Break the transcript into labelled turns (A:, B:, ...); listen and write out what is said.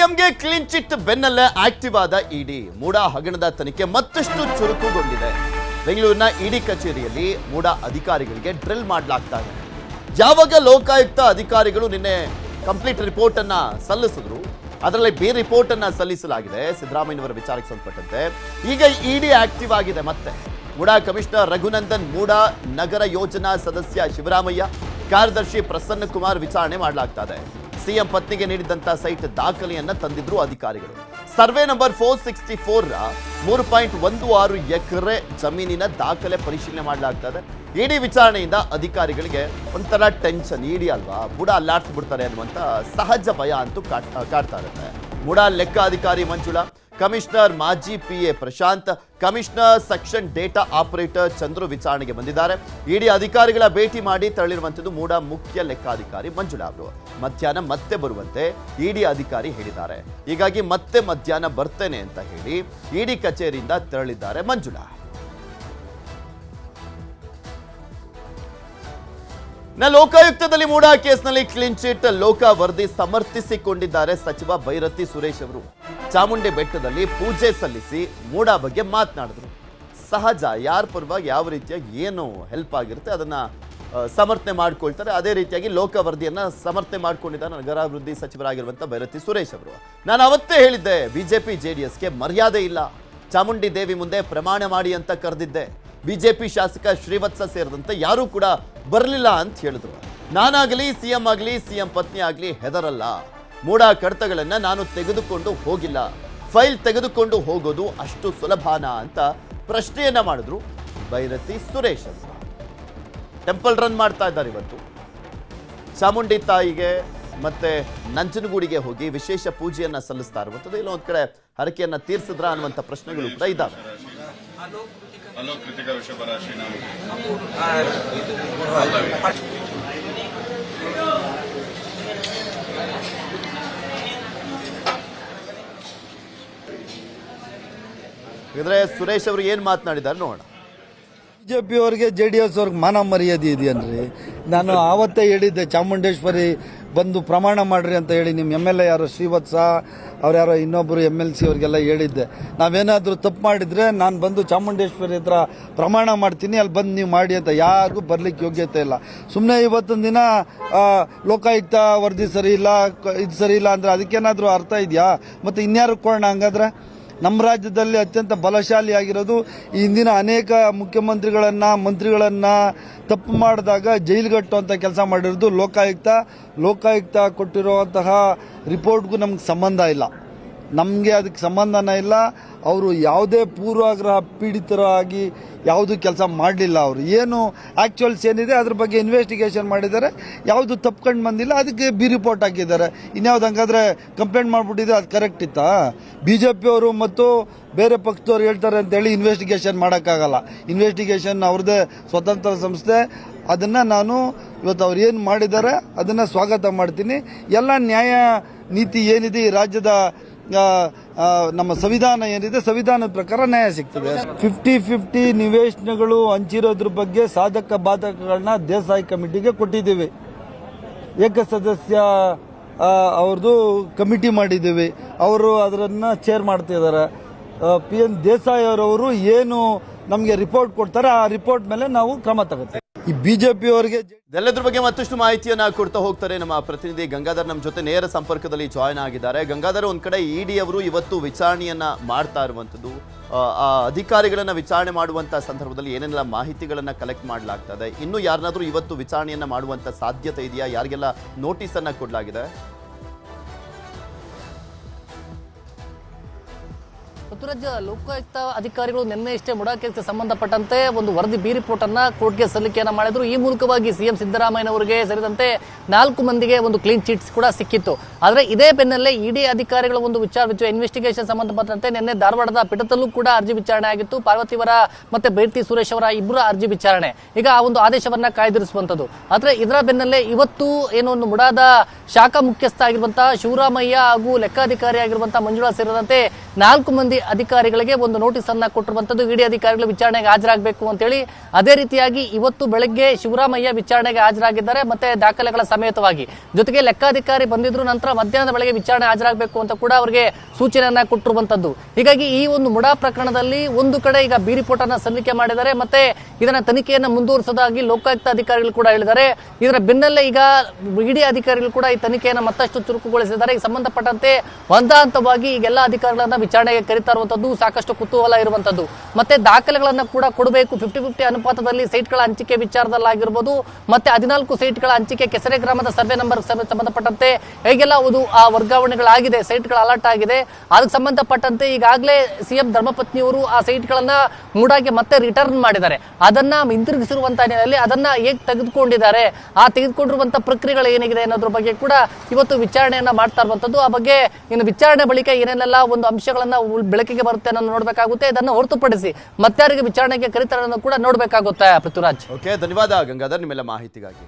A: ಸಿಎಂಗೆ clean chit ಬೆನ್ನಲ್ಲೇ active ಆದ ಇಡಿ ಮೂಡಾ ಹಗರಣದ ತನಿಖೆ ಮತ್ತಷ್ಟು ಚುರುಕುಗೊಂಡಿದೆ. ಬೆಂಗಳೂರಿನ ಇಡಿ ಕಚೇರಿಯಲ್ಲಿ ಮೂಡಾ ಅಧಿಕಾರಿಗಳಿಗೆ ಡ್ರಿಲ್ ಮಾಡಲಾಗ್ತಾ ಇದೆ. ಯಾವಾಗ ಲೋಕಾಯುಕ್ತ ಅಧಿಕಾರಿಗಳು ನಿನ್ನೆ ಕಂಪ್ಲೀಟ್ ರಿಪೋರ್ಟ್ ಅನ್ನ ಸಲ್ಲಿಸಿದ್ರು, ಅದರಲ್ಲಿ ಬಿ ರಿಪೋರ್ಟ್ ಅನ್ನ ಸಲ್ಲಿಸಲಾಗಿದೆ ಸಿದ್ದರಾಮಯ್ಯನವರ ವಿಚಾರಕ್ಕೆ ಸಂಬಂಧಪಟ್ಟಂತೆ. ಈಗ ಇಡಿ ಆಕ್ಟಿವ್ ಆಗಿದೆ. ಮತ್ತೆ ಮೂಡಾ ಕಮಿಷನರ್ ರಘುನಂದನ್, ಮೂಡಾ ನಗರ ಯೋಜನಾ ಸದಸ್ಯ ಶಿವರಾಮಯ್ಯ, ಕಾರ್ಯದರ್ಶಿ ಪ್ರಸನ್ನ ಕುಮಾರ್ ವಿಚಾರಣೆ ಮಾಡಲಾಗ್ತಾ ಇದೆ. ಸಿಎಂ ಪತ್ನಿಗೆ ನೀಡಿದಂತ ಸೈಟ್ ದಾಖಲೆಯನ್ನ ತಂದಿದ್ರು ಅಧಿಕಾರಿಗಳು. ಸರ್ವೆ ನಂಬರ್ 464 ರ 3.16 ಎಕರೆ ಜಮೀನಿನ ದಾಖಲೆ ಪರಿಶೀಲನೆ ಮಾಡಲಾಗ್ತಾ ಇದೆ. ಇಡಿ ವಿಚಾರಣೆಯಿಂದ ಅಧಿಕಾರಿಗಳಿಗೆ ಒಂಥರ ಟೆನ್ಷನ್. ಇಡಿ ಅಲ್ವಾ, ಮೂಡಾ ಅಲ್ಲಾಡ್ಸ್ಬಿಡ್ತಾರೆ ಅನ್ನುವಂತ ಸಹಜ ಭಯ ಅಂತೂ ಕಾಡ್ತಾ ಇರುತ್ತೆ. ಮೂಡಾ ಲೆಕ್ಕ ಅಧಿಕಾರಿ ಮಂಜುಳಾ, ಕಮಿಷನರ್ ಮಾಜಿ PA Prashanth, commissioner section data operator Chandru ವಿಚಾರಣೆಗೆ ಬಂದಿದ್ದಾರೆ. ಇಡಿ ಅಧಿಕಾರಿಗಳ ಭೇಟಿ ಮಾಡಿ ತೆರಳಿರುವಂಥದ್ದು ಮೂಡಾ ಮುಖ್ಯ ಲೆಕ್ಕಾಧಿಕಾರಿ ಮಂಜುಳಾ ಅವರು. ಮಧ್ಯಾಹ್ನ ಮತ್ತೆ ಬರುವಂತೆ ಇಡಿ ಅಧಿಕಾರಿ ಹೇಳಿದ್ದಾರೆ. ಹೀಗಾಗಿ ಮತ್ತೆ ಮಧ್ಯಾಹ್ನ ಬರ್ತೇನೆ ಅಂತ ಹೇಳಿ ಇಡಿ ಕಚೇರಿಯಿಂದ ತೆರಳಿದ್ದಾರೆ ಮಂಜುಳಾ. ಲೋಕಾಯುಕ್ತದಲ್ಲಿ ಮೂಡಾ ಕೇಸ್ನಲ್ಲಿ ಕ್ಲೀನ್ ಚಿಟ್ ಲೋಕ ವರದಿ ಸಮರ್ಥಿಸಿಕೊಂಡಿದ್ದಾರೆ ಸಚಿವ ಬೈರತಿ ಸುರೇಶ್ ಅವರು. ಚಾಮುಂಡಿ ಬೆಟ್ಟದಲ್ಲಿ ಪೂಜೆ ಸಲ್ಲಿಸಿ ಮೂಡಾ ಬಗ್ಗೆ ಮಾತನಾಡಿದ್ರು. ಸಹಜ, ಯಾರ ಪರವಾಗಿ ಯಾವ ರೀತಿಯಾಗಿ ಏನು ಹೆಲ್ಪ್ ಆಗಿರುತ್ತೆ ಅದನ್ನ ಸಮರ್ಥನೆ ಮಾಡ್ಕೊಳ್ತಾರೆ. ಅದೇ ರೀತಿಯಾಗಿ ಲೋಕ ವರದಿಯನ್ನ ಸಮರ್ಥನೆ ಮಾಡ್ಕೊಂಡಿದ್ದಾರೆ ನಗರಾಭಿವೃದ್ಧಿ ಸಚಿವರಾಗಿರುವಂತ ಬೈರತಿ ಸುರೇಶ್ ಅವರು. ನಾನು ಅವತ್ತೇ ಹೇಳಿದ್ದೆ, ಬಿಜೆಪಿ JDSಗೆ ಮರ್ಯಾದೆ ಇಲ್ಲ, ಚಾಮುಂಡಿ ದೇವಿ ಮುಂದೆ ಪ್ರಮಾಣ ಮಾಡಿ ಅಂತ ಕರೆದಿದ್ದೆ. ಬಿಜೆಪಿ ಶಾಸಕ ಶ್ರೀವತ್ಸ ಸೇರಿದಂತೆ ಯಾರೂ ಕೂಡ ಬರಲಿಲ್ಲ ಅಂತ ಹೇಳಿದ್ರು. ನಾನಾಗಲಿ ಸಿಎಂ ಆಗಲಿ ಸಿಎಂ ಪತ್ನಿ ಆಗಲಿ ಹೆದರಲ್ಲ. ಮೂಡಾ ಕಡತಗಳನ್ನ ನಾನು ತೆಗೆದುಕೊಂಡು ಹೋಗಿಲ್ಲ. ಫೈಲ್ ತೆಗೆದುಕೊಂಡು ಹೋಗೋದು ಅಷ್ಟು ಸುಲಭನಾ ಅಂತ ಪ್ರಶ್ನೆಯನ್ನ ಮಾಡಿದ್ರು ಬೈರತಿ ಸುರೇಶ್ ಅವರು. ಟೆಂಪಲ್ ರನ್ ಮಾಡ್ತಾ ಇದ್ದಾರೆ ಇವತ್ತು. ಚಾಮುಂಡಿ ತಾಯಿಗೆ ಮತ್ತೆ ನಂಜನಗೂಡಿಗೆ ಹೋಗಿ ವಿಶೇಷ ಪೂಜೆಯನ್ನ ಸಲ್ಲಿಸ್ತಾ ಇರುವಂಥದ್ದು. ಇಲ್ಲೊಂದ್ ಕಡೆ ಹರಕೆಯನ್ನ ತೀರ್ಸಿದ್ರ ಅನ್ನುವಂಥ ಪ್ರಶ್ನೆಗಳು ಕೂಡ ಇದ್ದಾವೆ. ಹಾಗಾದ್ರೆ ಸುರೇಶ್ ಅವರು ಏನ್ ಮಾತನಾಡಿದ್ದಾರೆ ನೋಡೋಣ.
B: ಬಿಜೆಪಿ ಅವರಿಗೆ JDS ಅವ್ರಿಗೆ ಮಾನ ಮರ್ಯಾದೆ ಇದೆಯನ್ರಿ. ನಾನು ಆವತ್ತೇ ಹೇಳಿದ್ದೆ, ಚಾಮುಂಡೇಶ್ವರಿ ಬಂದು ಪ್ರಮಾಣ ಮಾಡ್ರಿ ಅಂತ ಹೇಳಿ ನಿಮ್ಮ MLA ಯಾರು ಶ್ರೀವತ್ಸ ಅವ್ರು ಯಾರೋ ಇನ್ನೊಬ್ಬರು MLC ಅವ್ರಿಗೆಲ್ಲ ಹೇಳಿದ್ದೆ. ನಾವೇನಾದ್ರೂ ತಪ್ಪು ಮಾಡಿದ್ರೆ ನಾನು ಬಂದು ಚಾಮುಂಡೇಶ್ವರಿ ಹತ್ರ ಪ್ರಮಾಣ ಮಾಡ್ತೀನಿ, ಅಲ್ಲಿ ಬಂದು ನೀವು ಮಾಡಿ ಅಂತ. ಯಾರಿಗೂ ಬರ್ಲಿಕ್ಕೆ ಯೋಗ್ಯತೆ ಇಲ್ಲ. ಸುಮ್ಮನೆ ಇವತ್ತೊಂದು ದಿನ ಲೋಕಾಯುಕ್ತ ವರದಿ ಸರಿ ಇಲ್ಲ, ಇದು ಸರಿ ಇಲ್ಲ ಅಂದ್ರೆ ಅದಕ್ಕೇನಾದ್ರೂ ಅರ್ಥ ಇದೆಯಾ? ಮತ್ತೆ ಇನ್ಯಾರು ಕೊಡೋಣ? ಹಂಗಾದ್ರೆ ನಮ್ಮ ರಾಜ್ಯದಲ್ಲಿ ಅತ್ಯಂತ ಬಲಶಾಲಿಯಾಗಿರೋದು ಈ ಹಿಂದಿನ ಅನೇಕ ಮುಖ್ಯಮಂತ್ರಿಗಳನ್ನ ಮಂತ್ರಿಗಳನ್ನ ತಪ್ಪು ಮಾಡಿದಾಗ ಜೈಲ್ಗಟ್ಟು ಅಂತ ಕೆಲಸ ಮಾಡಿರೋದು ಲೋಕಾಯುಕ್ತ ಕೊಟ್ಟಿರುವಂತಹ ರಿಪೋರ್ಟ್ಗೂ ನಮ್ಗೆ ಸಂಬಂಧ ಇಲ್ಲ. ನಮಗೆ ಅದಕ್ಕೆ ಸಂಬಂಧನೇ ಇಲ್ಲ. ಅವರು ಯಾವುದೇ ಪೂರ್ವಾಗ್ರಹ ಪೀಡಿತರಾಗಿ ಯಾವುದೂ ಕೆಲಸ ಮಾಡಲಿಲ್ಲ. ಅವರು ಏನು ಆಕ್ಚುಯಲ್ಸ್ ಏನಿದೆ ಅದ್ರ ಬಗ್ಗೆ ಇನ್ವೆಸ್ಟಿಗೇಷನ್ ಮಾಡಿದ್ದಾರೆ. ಯಾವುದು ತಪ್ಕೊಂಡು ಬಂದಿಲ್ಲ, ಅದಕ್ಕೆ ಬಿ ರಿಪೋರ್ಟ್ ಹಾಕಿದ್ದಾರೆ. ಇನ್ಯಾವ್ದು ಹಂಗಾದ್ರೆ ಕಂಪ್ಲೇಂಟ್ ಮಾಡಿಬಿಟ್ಟಿದೆ, ಅದು ಕರೆಕ್ಟ್ ಇತ್ತಾ? BJP ಅವರು ಮತ್ತು ಬೇರೆ ಪಕ್ಷದವ್ರು ಹೇಳ್ತಾರೆ ಅಂತೇಳಿ ಇನ್ವೆಸ್ಟಿಗೇಷನ್ ಮಾಡೋಕ್ಕಾಗಲ್ಲ. ಇನ್ವೆಸ್ಟಿಗೇಷನ್ ಅವ್ರದ್ದೇ ಸ್ವತಂತ್ರ ಸಂಸ್ಥೆ. ಅದನ್ನು ನಾನು ಇವತ್ತು ಅವ್ರು ಏನು ಮಾಡಿದ್ದಾರೆ ಅದನ್ನು ಸ್ವಾಗತ ಮಾಡ್ತೀನಿ. ಎಲ್ಲ ನ್ಯಾಯ ನೀತಿ ಏನಿದೆ ಈ ರಾಜ್ಯದ ನಮ್ಮ ಸಂವಿಧಾನ ಏನಿದೆ, ಸಂವಿಧಾನದ ಪ್ರಕಾರ ನ್ಯಾಯ ಸಿಗ್ತದೆ. 50-50 ನಿವೇಶನಗಳು ಹಂಚಿರೋದ್ರ ಬಗ್ಗೆ ಸಾಧಕ ಬಾಧಕಗಳನ್ನ ದೇಸಾಯಿ ಕಮಿಟಿಗೆ ಕೊಟ್ಟಿದ್ದೀವಿ. ಏಕಸದಸ್ಯ ಅವ್ರದ್ದು ಕಮಿಟಿ ಮಾಡಿದ್ದೀವಿ. ಅವರು ಅದರನ್ನ ಚೇರ್ ಮಾಡ್ತಿದ್ದಾರೆ. PN ದೇಸಾಯಿ ಅವರವರು ಏನು ನಮಗೆ ರಿಪೋರ್ಟ್ ಕೊಡ್ತಾರೆ ಆ ರಿಪೋರ್ಟ್ ಮೇಲೆ ನಾವು ಕ್ರಮ ತಗೋತೀವಿ. ಈ ಬಿಜೆಪಿ ಅವರಿಗೆ
A: ಎಲ್ಲದ್ರ ಬಗ್ಗೆ ಮತ್ತಷ್ಟು ಮಾಹಿತಿಯನ್ನ ಕೊಡ್ತಾ ಹೋಗ್ತಾರೆ ನಮ್ಮ ಪ್ರತಿನಿಧಿ ಗಂಗಾಧರ್. ನಮ್ಮ ಜೊತೆ ನೇರ ಸಂಪರ್ಕದಲ್ಲಿ ಜಾಯ್ನ್ ಆಗಿದ್ದಾರೆ. ಗಂಗಾಧರ್, ಒಂದ್ ಕಡೆ ಇಡಿ ಅವರು ಇವತ್ತು ವಿಚಾರಣೆಯನ್ನ ಮಾಡ್ತಾ ಇರುವಂತದ್ದು, ಅಧಿಕಾರಿಗಳನ್ನ ವಿಚಾರಣೆ ಮಾಡುವಂತ ಸಂದರ್ಭದಲ್ಲಿ ಏನೆಲ್ಲ ಮಾಹಿತಿಗಳನ್ನ ಕಲೆಕ್ಟ್ ಮಾಡಲಾಗ್ತದೆ, ಇನ್ನು ಯಾರನ್ನಾದ್ರೂ ಇವತ್ತು ವಿಚಾರಣೆಯನ್ನ ಮಾಡುವಂತ ಸಾಧ್ಯತೆ ಇದೆಯಾ? ಯಾರಿಗೆಲ್ಲ ನೋಟಿಸ್ ಅನ್ನ ಕೊಡಲಾಗಿದೆ?
C: ಪೃಥ್ವಿರಾಜ್, ಲೋಕಾಯುಕ್ತ ಅಧಿಕಾರಿಗಳು ನಿನ್ನೆ ಇಷ್ಟೇ ಮೂಡಾ ಕೇಸ್ಗೆ ಸಂಬಂಧಪಟ್ಟಂತೆ ಒಂದು ವರದಿ ಬಿ ರಿಪೋರ್ಟ್ ಅನ್ನ ಕೋರ್ಟ್ಗೆ ಸಲ್ಲಿಕೆಯನ್ನ ಮಾಡಿದ್ರು. ಈ ಮೂಲಕವಾಗಿ ಸಿಎಂ ಸಿದ್ದರಾಮಯ್ಯನವರಿಗೆ ಸೇರಿದಂತೆ 4 ಮಂದಿಗೆ ಒಂದು ಕ್ಲೀನ್ ಚಿಟ್ಸ್ ಕೂಡ ಸಿಕ್ಕಿತ್ತು. ಆದ್ರೆ ಇದೇ ಬೆನ್ನಲ್ಲೇ ಇಡಿ ಅಧಿಕಾರಿಗಳ ಒಂದು ಇನ್ವೆಸ್ಟಿಗೇಷನ್ ಸಂಬಂಧಪಟ್ಟಂತೆ ನಿನ್ನೆ ಧಾರವಾಡದ ಪೀಠದಲ್ಲೂ ಕೂಡ ಅರ್ಜಿ ವಿಚಾರಣೆ ಆಗಿತ್ತು. ಪಾರ್ವತಿವರ ಮತ್ತೆ ಬೈರತಿ ಸುರೇಶ್ ಅವರ ಇಬ್ಬರು ಅರ್ಜಿ ವಿಚಾರಣೆ ಈಗ ಆ ಒಂದು ಆದೇಶವನ್ನ ಕಾಯ್ದಿರಿಸುವಂತದ್ದು. ಆದ್ರೆ ಇದರ ಬೆನ್ನಲ್ಲೇ ಇವತ್ತು ಏನೋ ಒಂದು ಮುಡಾದ ಶಾಖಾ ಮುಖ್ಯಸ್ಥ ಆಗಿರುವಂತಹ ಶಿವರಾಮಯ್ಯ ಹಾಗೂ ಲೆಕ್ಕಾಧಿಕಾರಿ ಆಗಿರುವಂತಹ ಮಂಜುಳಾ ಸೇರಿದಂತೆ 4 ಮಂದಿ ಅಧಿಕಾರಿಗಳಿಗೆ ಒಂದು ನೋಟಿಸ್ ಅನ್ನ ಕೊಟ್ಟಿರುವಂತದ್ದು. ಇಡಿ ಅಧಿಕಾರಿಗಳು ವಿಚಾರಣೆಗೆ ಹಾಜರಾಗಬೇಕು ಅಂತೇಳಿ. ಅದೇ ರೀತಿಯಾಗಿ ಇವತ್ತು ಬೆಳಗ್ಗೆ ಶಿವರಾಮಯ್ಯ ವಿಚಾರಣೆಗೆ ಹಾಜರಾಗಿದ್ದಾರೆ, ಮತ್ತೆ ದಾಖಲೆಗಳ ಸಮೇತವಾಗಿ. ಜೊತೆಗೆ ಲೆಕ್ಕಾಧಿಕಾರಿ ಬಂದಿದ್ರು, ನಂತರ ಮಧ್ಯಾಹ್ನದ ವೇಳೆಗೆ ವಿಚಾರಣೆ ಹಾಜರಾಗಬೇಕು ಅಂತ ಕೂಡ ಅವರಿಗೆ ಸೂಚನೆಯನ್ನ ಕೊಟ್ಟಿರುವಂತದ್ದು. ಹೀಗಾಗಿ ಈ ಒಂದು ಮುಡಾ ಪ್ರಕರಣದಲ್ಲಿ ಒಂದು ಕಡೆ ಈಗ ಬಿ ರಿಪೋರ್ಟ್ ಅನ್ನ ಸಲ್ಲಿಕೆ ಮಾಡಿದ್ದಾರೆ, ಮತ್ತೆ ಇದನ್ನ ತನಿಖೆಯನ್ನ ಮುಂದುವರಿಸೋದಾಗಿ ಲೋಕಾಯುಕ್ತ ಅಧಿಕಾರಿಗಳು ಕೂಡ ಹೇಳಿದ್ದಾರೆ. ಇದರ ಬೆನ್ನಲ್ಲೇ ಈಗ ಇಡಿ ಅಧಿಕಾರಿಗಳು ಕೂಡ ಈ ತನಿಖೆಯನ್ನು ಮತ್ತಷ್ಟು ಚುರುಕುಗೊಳಿಸಿದ್ದಾರೆ. ಈ ಸಂಬಂಧಪಟ್ಟಂತೆ ಹಂತವಾಗಿ ಈಗೆಲ್ಲ ಅಧಿಕಾರಿಗಳನ್ನ ವಿಚಾರಣೆಗೆ ಕರೀತಾ ಇರುವಂತದ್ದು, ಸಾಕಷ್ಟು ಕುತೂಹಲ ಇರುವಂತದ್ದು. ಮತ್ತೆ ದಾಖಲೆಗಳನ್ನ ಕೂಡ ಕೊಡಬೇಕು. 50-50 ಅನುಪಾತದಲ್ಲಿ ಸೈಟ್ಗಳ ಹಂಚಿಕೆ ವಿಚಾರದಲ್ಲಾಗಿರ್ಬೋದು, ಮತ್ತೆ 14 ಸೈಟ್ಗಳ ಹಂಚಿಕೆ ಕೆಸರೆ ಗ್ರಾಮದ ಸರ್ವೆ ನಂಬರ್ ಸಂಬಂಧಪಟ್ಟಂತೆ ಹೇಗೆಲ್ಲ ಆ ವರ್ಗಾವಣೆಗಳಾಗಿದೆ, ಸೈಟ್ಗಳ ಅಲರ್ಟ್ ಆಗಿದೆ. ಅದಕ್ಕೆ ಸಂಬಂಧಪಟ್ಟಂತೆ ಈಗಾಗಲೇ ಸಿಎಂ ಧರ್ಮಪತ್ನಿಯವರು ಆ ಸೈಟ್ಗಳನ್ನ ಮೂಡಾಗೆ ಮತ್ತೆ ರಿಟರ್ನ್ ಮಾಡಿದ್ದಾರೆ. ಅದನ್ನ ಹಿಂತಿರುಗಿಸಿರುವಂತಹ ಹಿನ್ನೆಲೆಯಲ್ಲಿ ಅದನ್ನ ಹೇಗೆ ತೆಗೆದುಕೊಂಡಿದ್ದಾರೆ, ಆ ತೆಗೆದುಕೊಂಡಿರುವಂತಹ ಪ್ರಕ್ರಿಯೆಗಳು ಏನಿದೆ ಅನ್ನೋದ್ರ ಬಗ್ಗೆ ಕೂಡ ಇವತ್ತು ವಿಚಾರಣೆಯನ್ನ ಮಾಡ್ತಾ ಇರುವಂತದ್ದು. ಆ ಬಗ್ಗೆ ಇನ್ನು ವಿಚಾರಣೆ ಬಳಿಕ ಏನೇನೆಲ್ಲ ಒಂದು ಅಂಶಗಳನ್ನ ಬೆಳಕಿಗೆ ಬರುತ್ತೆ ಅನ್ನೋದು ನೋಡ್ಬೇಕಾಗುತ್ತೆ. ಇದನ್ನು ಹೊರತುಪಡಿಸಿ ಮತ್ತಾರಿಗೆ ವಿಚಾರಣೆಗೆ ಕರೀತಾರೆ ಅನ್ನೋದು ಕೂಡ ನೋಡ್ಬೇಕಾಗುತ್ತೆ. ಪೃಥ್ವಿರಾಜ್,
A: ಓಕೆ, ಧನ್ಯವಾದ ಗಂಗಾಧರ್ ನಿಮ್ಮೆಲ್ಲ ಮಾಹಿತಿಗಾಗಿ.